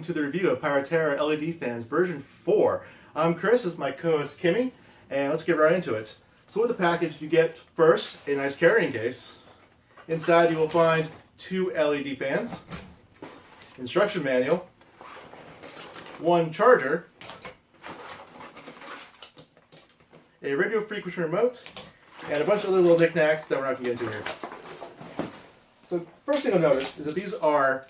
welcome to the review of Pyroterra LED fans version 4. I'm Chris, this is my co-host Kimmy, and let's get right into it. So with the package you get first a nice carrying case. Inside you will find 2 LED fans, instruction manual, 1 charger, a radio frequency remote, and a bunch of other little knickknacks that we're not going to get into here. So first thing you'll notice is that these are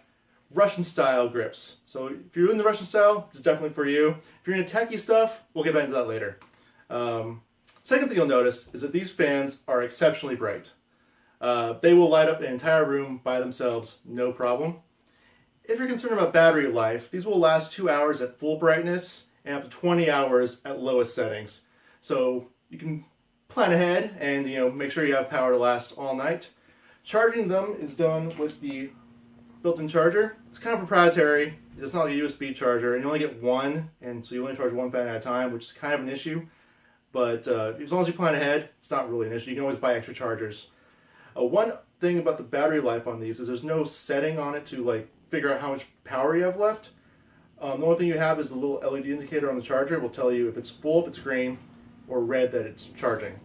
Russian style grips. So if you're in the Russian style, it's definitely for you. If you're into techie stuff, we'll get back into that later. Second thing you'll notice is that these fans are exceptionally bright. They will light up an entire room by themselves, no problem. If you're concerned about battery life, these will last 2 hours at full brightness and up to 20 hours at lowest settings. So you can plan ahead and make sure you have power to last all night. Charging them is done with the built-in charger. It's kind of proprietary. It's not like a USB charger, and you only get one, and so you only charge one fan at a time, which is kind of an issue. But as long as you plan ahead, it's not really an issue. You can always buy extra chargers. One thing about the battery life on these is there's no setting on it to figure out how much power you have left. The only thing you have is the little LED indicator on the charger. It will tell you if it's full, if it's green, or red that it's charging.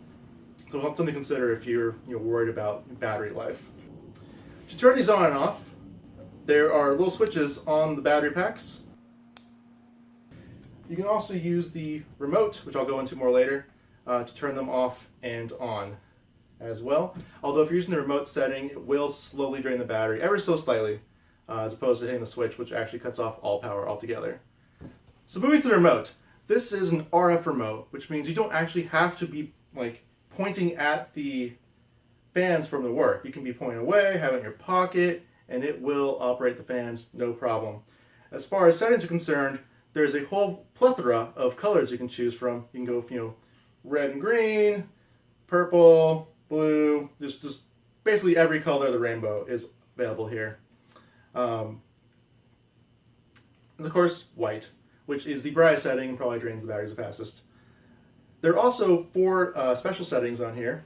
So something to consider if you're worried about battery life. To turn these on and off, there are little switches on the battery packs. You can also use the remote, which I'll go into more later, to turn them off and on as well. Although if you're using the remote setting, it will slowly drain the battery ever so slightly, as opposed to hitting the switch, which actually cuts off all power altogether. So moving to the remote, this is an RF remote, which means you don't actually have to be pointing at the fans from the work. You can be pointing away, have it in your pocket, and it will operate the fans no problem. As far as settings are concerned, there's a whole plethora of colors you can choose from. You can go red and green, purple, blue, just basically every color of the rainbow is available here. And of course, white, which is the brightest setting and probably drains the batteries the fastest. There are also 4 special settings on here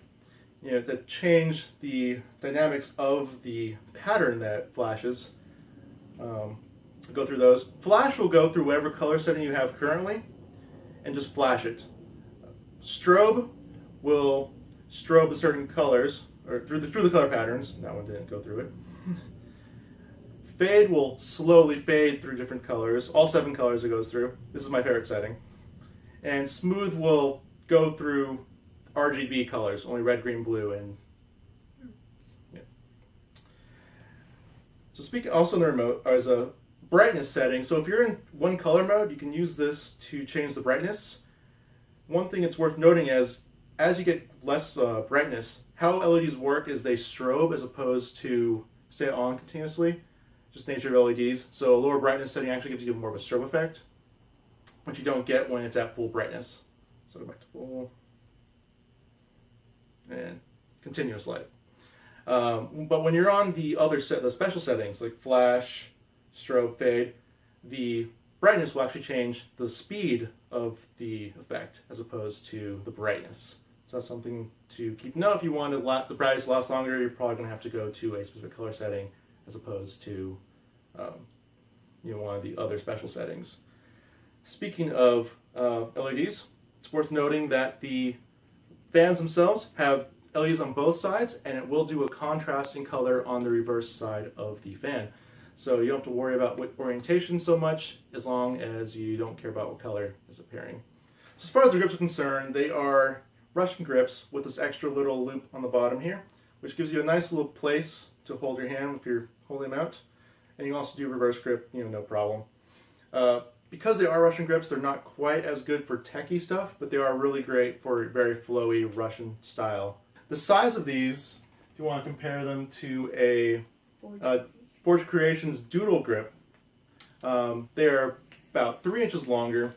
that change the dynamics of the pattern that flashes. Go through those. Flash will go through whatever color setting you have currently and just flash it. Strobe will strobe the certain colors, or through the color patterns. That one didn't go through it. Fade will slowly fade through different colors, all 7 colors it goes through. This is my favorite setting. And smooth will go through RGB colors, only red, green, blue, and yeah. So speaking also in the remote, there's a brightness setting. So if you're in one color mode, you can use this to change the brightness. One thing it's worth noting is, as you get less brightness, how LEDs work is they strobe as opposed to stay on continuously. Just nature of LEDs. So a lower brightness setting actually gives you more of a strobe effect, which you don't get when it's at full brightness. So go back to full and continuous light. But when you're on the the special settings like flash, strobe, fade, the brightness will actually change the speed of the effect as opposed to the brightness. So that's something to keep note. If you want the brightness to last longer, you're probably going to have to go to a specific color setting as opposed to one of the other special settings. Speaking of LEDs, it's worth noting that the fans themselves have LEDs on both sides, and it will do a contrasting color on the reverse side of the fan. So you don't have to worry about what orientation so much, as long as you don't care about what color is appearing. So as far as the grips are concerned, they are Russian grips with this extra little loop on the bottom here, which gives you a nice little place to hold your hand if you're holding them out. And you can also do reverse grip, no problem. Because they are Russian grips, they're not quite as good for techie stuff, but they are really great for very flowy Russian style. The size of these, if you want to compare them to a Forge Creations Doodle grip, they are about 3 inches longer,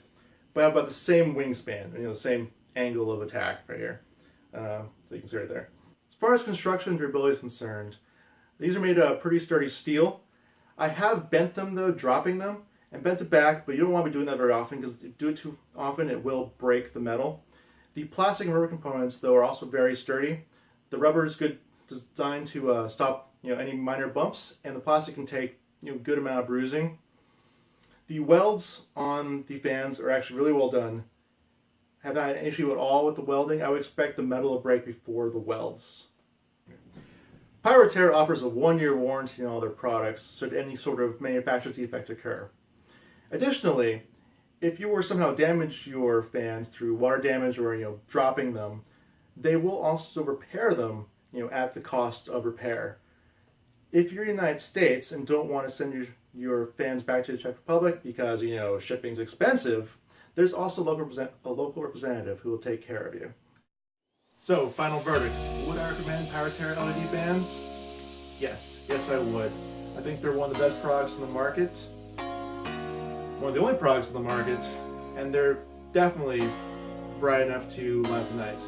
but have about the same wingspan, the same angle of attack right here. So you can see right there. As far as construction and durability is concerned, these are made of pretty sturdy steel. I have bent them though, dropping them, and bent it back, but you don't want to be doing that very often because if you do it too often, it will break the metal. The plastic and rubber components, though, are also very sturdy. The rubber is good, designed to stop any minor bumps, and the plastic can take good amount of bruising. The welds on the fans are actually really well done. Have not had an issue at all with the welding. I would expect the metal to break before the welds. Pyroterra offers a 1-year warranty on all their products should any sort of manufacturer's defect occur. Additionally, if you were somehow damage your fans through water damage or dropping them, they will also repair them at the cost of repair. If you're in the United States and don't want to send your fans back to the Czech Republic because shipping's expensive, there's also a local representative who will take care of you. So, final verdict. Would I recommend Pyroterra LED fans? Yes. Yes, I would. I think they're one of the best products in the market. One of the only products in the market. And they're definitely bright enough to light up the night.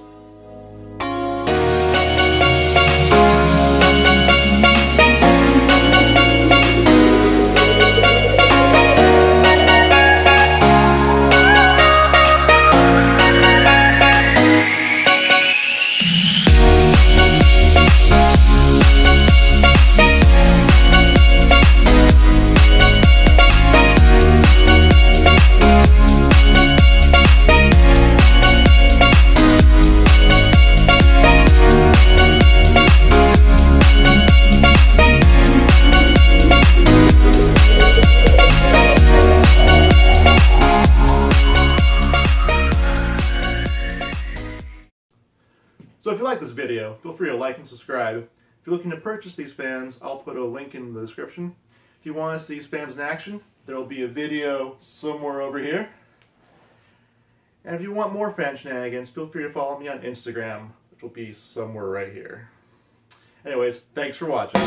So if you like this video, feel free to like and subscribe. If you're looking to purchase these fans, I'll put a link in the description. If you want to see these fans in action, there will be a video somewhere over here. And if you want more fan shenanigans, feel free to follow me on Instagram, which will be somewhere right here. Anyways, thanks for watching.